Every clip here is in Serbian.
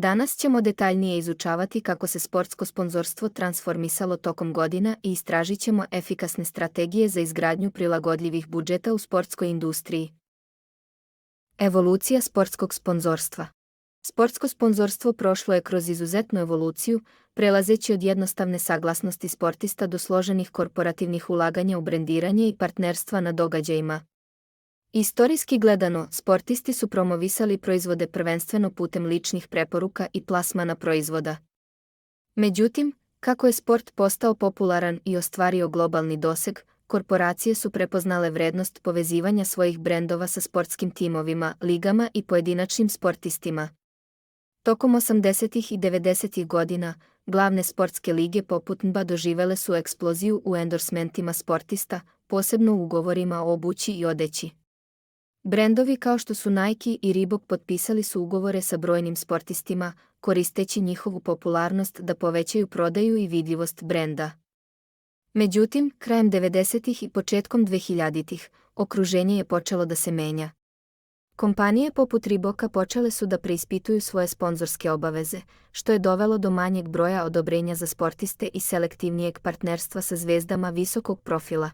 Danas ćemo detaljnije izučavati kako se sportsko sponzorstvo transformisalo tokom godina i istražit ćemo efikasne strategije za izgradnju prilagodljivih budžeta u sportskoj industriji. Evolucija sportskog sponzorstva. Sportsko sponzorstvo prošlo je kroz izuzetnu evoluciju, prelazeći od jednostavne saglasnosti sportista do složenih korporativnih ulaganja u brendiranje i partnerstva na događajima. Istorijski gledano, sportisti su promovisali proizvode prvenstveno putem ličnih preporuka i plasmana proizvoda. Međutim, kako je sport postao popularan i ostvario globalni doseg, korporacije su prepoznale vrednost povezivanja svojih brendova sa sportskim timovima, ligama i pojedinačnim sportistima. Tokom 80. i 90. godina, glavne sportske lige poput NBA doživele su eksploziju u endorsementima sportista, posebno u ugovorima o obući i odeći. Brendovi kao što su Nike i Reebok potpisali su ugovore sa brojnim sportistima, koristeći njihovu popularnost da povećaju prodaju i vidljivost brenda. Međutim, krajem 90. i početkom 2000. okruženje je počelo da se menja. Kompanije poput Reeboka počele su da preispituju svoje sponzorske obaveze, što je dovelo do manjeg broja odobrenja za sportiste i selektivnijeg partnerstva sa zvezdama visokog profila.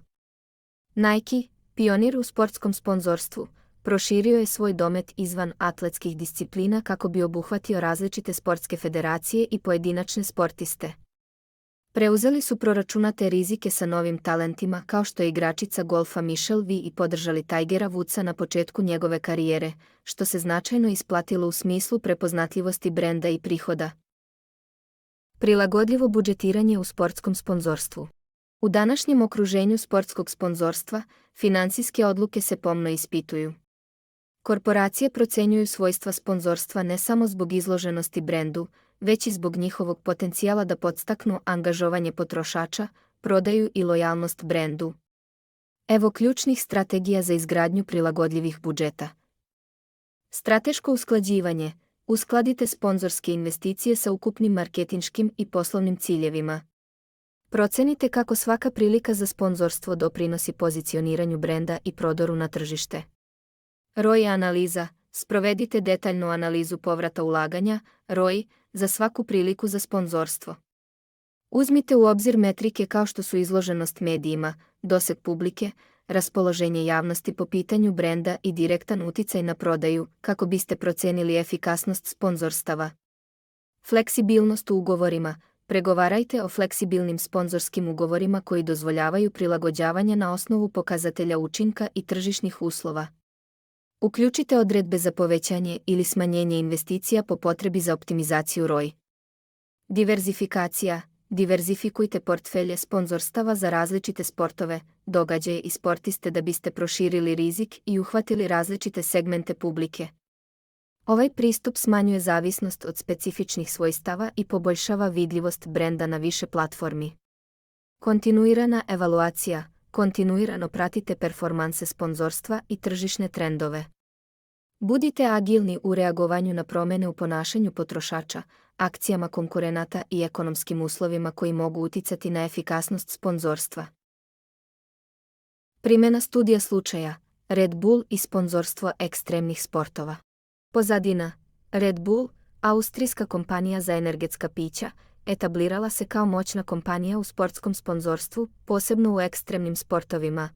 Nike, pionir u sportskom sponzorstvu, proširio je svoj domet izvan atletskih disciplina kako bi obuhvatio različite sportske federacije i pojedinačne sportiste. Preuzeli su proračunate rizike sa novim talentima kao što je igračica golfa Michelle Wie i podržali Tigera Woodsa na početku njegove karijere, što se značajno isplatilo u smislu prepoznatljivosti brenda i prihoda. Prilagodljivo budžetiranje u sportskom sponzorstvu. U današnjem okruženju sportskog sponzorstva, finansijske odluke se pomno ispituju. Korporacije procenjuju svojstva sponzorstva ne samo zbog izloženosti brendu, već i zbog njihovog potencijala da podstaknu angažovanje potrošača, prodaju i lojalnost brendu. Evo ključnih strategija za izgradnju prilagodljivih budžeta. Strateško usklađivanje. Uskladite sponzorske investicije sa ukupnim marketinškim i poslovnim ciljevima. Procenite kako svaka prilika za sponzorstvo doprinosi pozicioniranju brenda i prodoru na tržište. ROI analiza. Sprovedite detaljnu analizu povrata ulaganja, ROI, za svaku priliku za sponzorstvo. Uzmite u obzir metrike kao što su izloženost medijima, doseg publike, raspoloženje javnosti po pitanju brenda i direktan uticaj na prodaju, kako biste procenili efikasnost sponzorstava. Fleksibilnost u ugovorima. Pregovarajte o fleksibilnim sponzorskim ugovorima koji dozvoljavaju prilagođavanje na osnovu pokazatelja učinka i tržišnih uslova. Uključite odredbe za povećanje ili smanjenje investicija po potrebi za optimizaciju ROI. Diverzifikacija. Diverzifikujte portfelje sponzorstava za različite sportove, događaje i sportiste da biste proširili rizik i uhvatili različite segmente publike. Ovaj pristup smanjuje zavisnost od specifičnih svojstava i poboljšava vidljivost brenda na više platformi. Kontinuirana evaluacija. Kontinuirano pratite performanse sponzorstva i tržišne trendove. Budite agilni u reagovanju na promjene u ponašanju potrošača, akcijama konkurenata i ekonomskim uslovima koji mogu uticati na efikasnost sponzorstva. Primjena studija slučaja. Red Bull i sponzorstvo ekstremnih sportova. Pozadina. Red Bull, austrijska kompanija za energetska pića, etablirala se kao moćna kompanija u sportskom sponzorstvu, posebno u ekstremnim sportovima.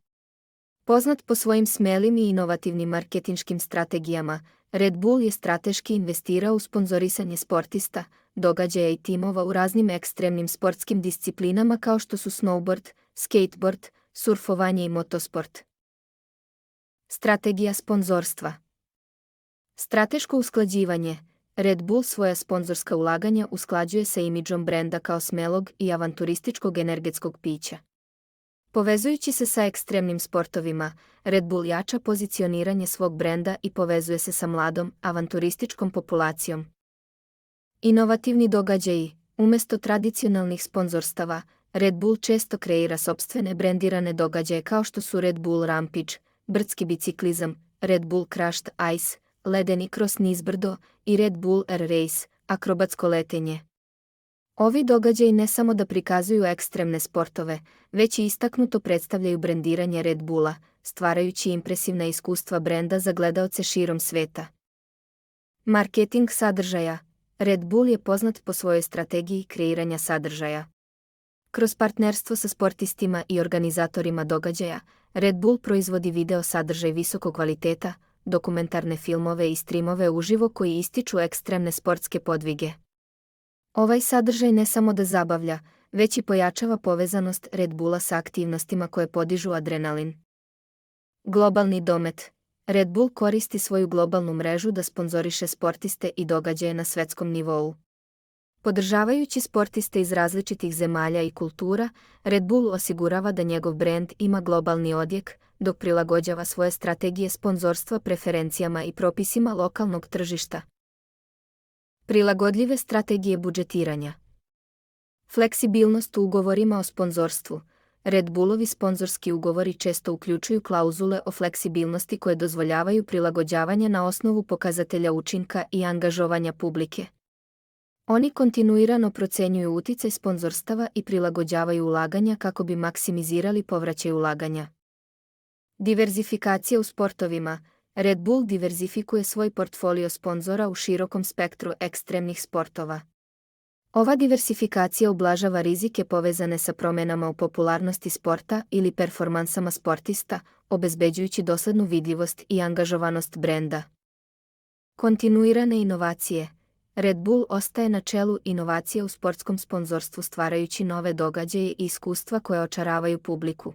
Poznat po svojim smelim i inovativnim marketinškim strategijama, Red Bull je strateški investirao u sponzorisanje sportista, događaja i timova u raznim ekstremnim sportskim disciplinama kao što su snowboard, skateboard, surfovanje i motosport. Strategija sponzorstva. Strateško usklađivanje. Red Bull svoja sponzorska ulaganja usklađuje sa imidžom brenda kao smelog i avanturističkog energetskog pića. Povezujući se sa ekstremnim sportovima, Red Bull jača pozicioniranje svog brenda i povezuje se sa mladom, avanturističkom populacijom. Inovativni događaji. Umjesto tradicionalnih sponzorstava, Red Bull često kreira sopstvene brendirane događaje kao što su Red Bull Rampage, brdski biciklizam, Red Bull Crushed Ice, ledeni kros nizbrdo i Red Bull Air Race, akrobatsko letenje. Ovi događaji ne samo da prikazuju ekstremne sportove, već i istaknuto predstavljaju brendiranje Red Bulla, stvarajući impresivna iskustva brenda za gledaoce širom sveta. Marketing sadržaja. Red Bull je poznat po svojoj strategiji kreiranja sadržaja. Kroz partnerstvo sa sportistima i organizatorima događaja, Red Bull proizvodi video sadržaj visokog kvaliteta, dokumentarne filmove i streamove uživo koji ističu ekstremne sportske podvige. Ovaj sadržaj ne samo da zabavlja, već i pojačava povezanost Red Bulla sa aktivnostima koje podižu adrenalin. Globalni domet. Red Bull koristi svoju globalnu mrežu da sponzoriše sportiste i događaje na svetskom nivou. Podržavajući sportiste iz različitih zemalja i kultura, Red Bull osigurava da njegov brend ima globalni odjek, dok prilagođava svoje strategije sponzorstva preferencijama i propisima lokalnog tržišta. Prilagodljive strategije budžetiranja. Fleksibilnost u ugovorima o sponzorstvu. Red Bullovi sponzorski ugovori često uključuju klauzule o fleksibilnosti koje dozvoljavaju prilagođavanje na osnovu pokazatelja učinka i angažovanja publike. Oni kontinuirano procenjuju uticaj sponzorstava i prilagođavaju ulaganja kako bi maksimizirali povraćaj ulaganja. Diverzifikacija u sportovima. Red Bull diverzifikuje svoj portfolio sponzora u širokom spektru ekstremnih sportova. Ova diversifikacija ublažava rizike povezane sa promenama u popularnosti sporta ili performansama sportista, obezbeđujući doslednu vidljivost i angažovanost brenda. Kontinuirane inovacije. Red Bull ostaje na čelu inovacija u sportskom sponzorstvu stvarajući nove događaje i iskustva koje očaravaju publiku.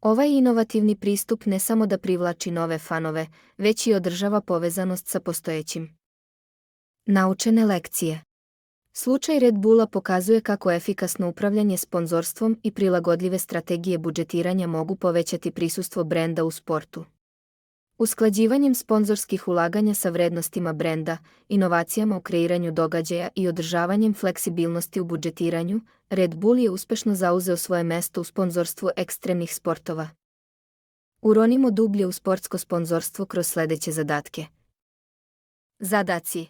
Ovaj inovativni pristup ne samo da privlači nove fanove, već i održava povezanost sa postojećim. Naučene lekcije. Slučaj Red Bulla pokazuje kako efikasno upravljanje sponzorstvom i prilagodljive strategije budžetiranja mogu povećati prisustvo brenda u sportu. Usklađivanjem sponzorskih ulaganja sa vrednostima brenda, inovacijama u kreiranju događaja i održavanjem fleksibilnosti u budžetiranju, Red Bull je uspešno zauzeo svoje mesto u sponzorstvu ekstremnih sportova. Uronimo dublje u sportsko sponzorstvo kroz sledeće zadatke. Zadaci.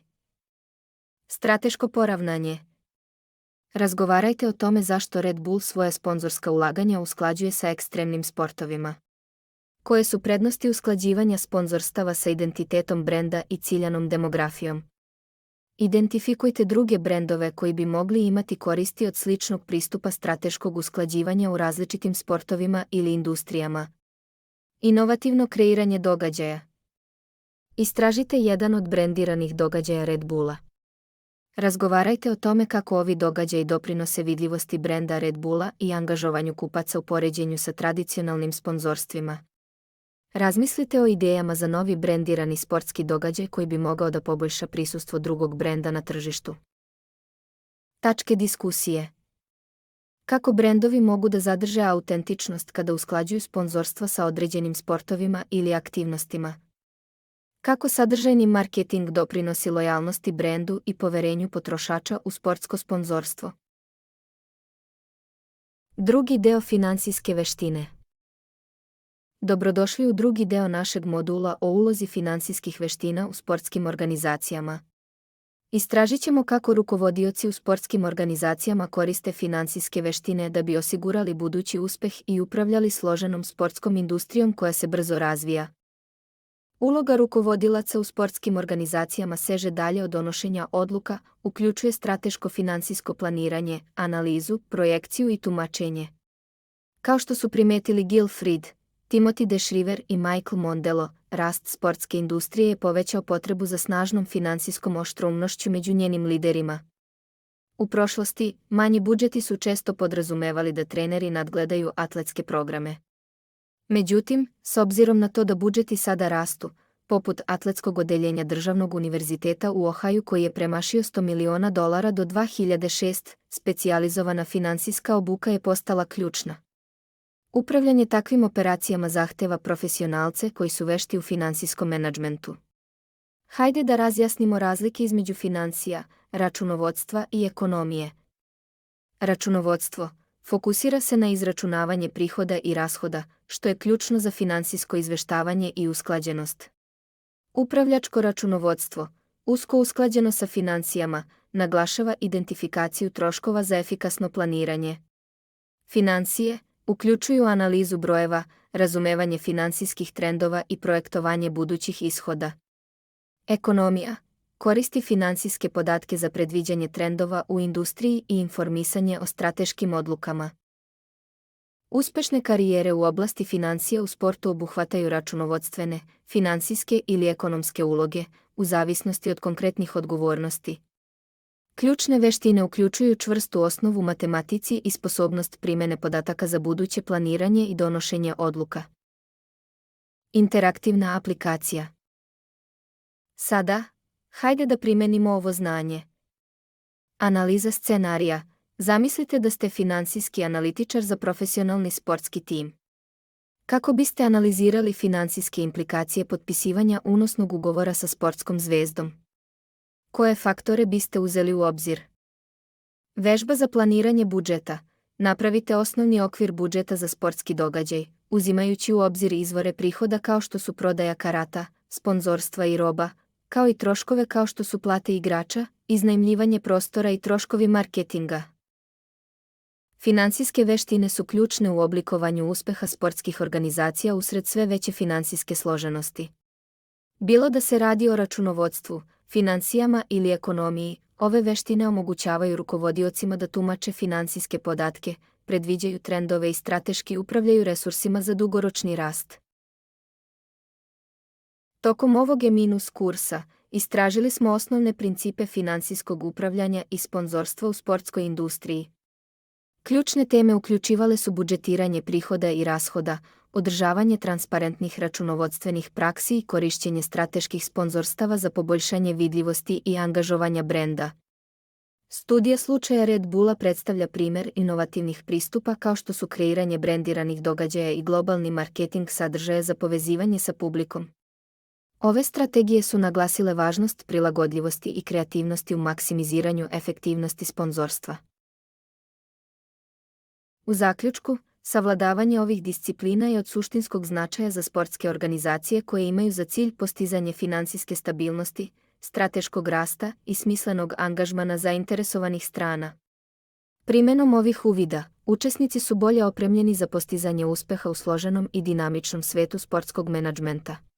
Strateško poravnanje. Razgovarajte o tome zašto Red Bull svoje sponzorska ulaganja usklađuje sa ekstremnim sportovima. Koje su prednosti usklađivanja sponzorstava sa identitetom brenda i ciljanom demografijom? Identifikujte druge brendove koji bi mogli imati koristi od sličnog pristupa strateškog usklađivanja u različitim sportovima ili industrijama. Inovativno kreiranje događaja. Istražite jedan od brendiranih događaja Red Bulla. Razgovarajte o tome kako ovi događaji doprinose vidljivosti brenda Red Bulla i angažovanju kupaca u poređenju sa tradicionalnim sponzorstvima. Razmislite o idejama za novi brendirani sportski događaj koji bi mogao da poboljša prisustvo drugog brenda na tržištu. Tačke diskusije. Kako brendovi mogu da zadrže autentičnost kada usklađuju sponzorstva sa određenim sportovima ili aktivnostima? Kako sadržajni marketing doprinosi lojalnosti brendu i poverenju potrošača u sportsko sponzorstvo? Drugi deo finansijske veštine. Dobrodošli u drugi deo našeg modula o ulozi finansijskih veština u sportskim organizacijama. Istražit ćemo kako rukovodioci u sportskim organizacijama koriste finansijske veštine da bi osigurali budući uspeh i upravljali složenom sportskom industrijom koja se brzo razvija. Uloga rukovodilaca u sportskim organizacijama seže dalje od donošenja odluka, uključuje strateško finansijsko planiranje, analizu, projekciju i tumačenje. Kao što su primetili Gil Fried, Timothy De Shriver i Michael Mondello, rast sportske industrije je povećao potrebu za snažnom finansijskom oštroumnošću među njenim liderima. U prošlosti, manji budžeti su često podrazumevali da treneri nadgledaju atletske programe. Međutim, s obzirom na to da budžeti sada rastu, poput atletskog odeljenja Državnog univerziteta u Ohaju koji je premašio $100 miliona do 2006, specijalizovana finansijska obuka je postala ključna. Upravljanje takvim operacijama zahteva profesionalce koji su vešti u finansijskom menadžmentu. Hajde da razjasnimo razlike između finansija, računovodstva i ekonomije. Računovodstvo fokusira se na izračunavanje prihoda i rashoda, što je ključno za finansijsko izveštavanje i usklađenost. Upravljačko računovodstvo, usko usklađeno sa finansijama, naglašava identifikaciju troškova za efikasno planiranje. Finansije uključuju analizu brojeva, razumevanje finansijskih trendova i projektovanje budućih ishoda. Ekonomija koristi finansijske podatke za predviđanje trendova u industriji i informisanje o strateškim odlukama. Uspešne karijere u oblasti financija u sportu obuhvataju računovodstvene, finansijske ili ekonomske uloge, u zavisnosti od konkretnih odgovornosti. Ključne veštine uključuju čvrstu osnovu u matematici i sposobnost primene podataka za buduće planiranje i donošenje odluka. Interaktivna aplikacija. Sada, hajde da primenimo ovo znanje. Analiza scenarija. Zamislite da ste finansijski analitičar za profesionalni sportski tim. Kako biste analizirali finansijske implikacije potpisivanja unosnog ugovora sa sportskom zvezdom? Koje faktore biste uzeli u obzir? Vežba za planiranje budžeta. Napravite osnovni okvir budžeta za sportski događaj, uzimajući u obzir izvore prihoda kao što su prodaja karata, sponzorstva i roba, kao i troškove kao što su plate igrača, iznajmljivanje prostora i troškovi marketinga. Finansijske veštine su ključne u oblikovanju uspeha sportskih organizacija usred sve veće finansijske složenosti. Bilo da se radi o računovodstvu, finansijama ili ekonomiji, ove veštine omogućavaju rukovodiocima da tumače finansijske podatke, predviđaju trendove i strateški upravljaju resursima za dugoročni rast. Tokom ovog kursa istražili smo osnovne principe finansijskog upravljanja i sponzorstva u sportskoj industriji. Ključne teme uključivale su budžetiranje prihoda i rashoda, održavanje transparentnih računovodstvenih praksi i korišćenje strateških sponzorstava za poboljšanje vidljivosti i angažovanja brenda. Studija slučaja Red Bulla predstavlja primer inovativnih pristupa kao što su kreiranje brendiranih događaja i globalni marketing sadržaja za povezivanje sa publikom. Ove strategije su naglasile važnost prilagodljivosti i kreativnosti u maksimiziranju efektivnosti sponzorstva. U zaključku, savladavanje ovih disciplina je od suštinskog značaja za sportske organizacije koje imaju za cilj postizanje finansijske stabilnosti, strateškog rasta i smislenog angažmana zainteresovanih strana. Primenom ovih uvida, učesnici su bolje opremljeni za postizanje uspeha u složenom i dinamičnom svetu sportskog menadžmenta.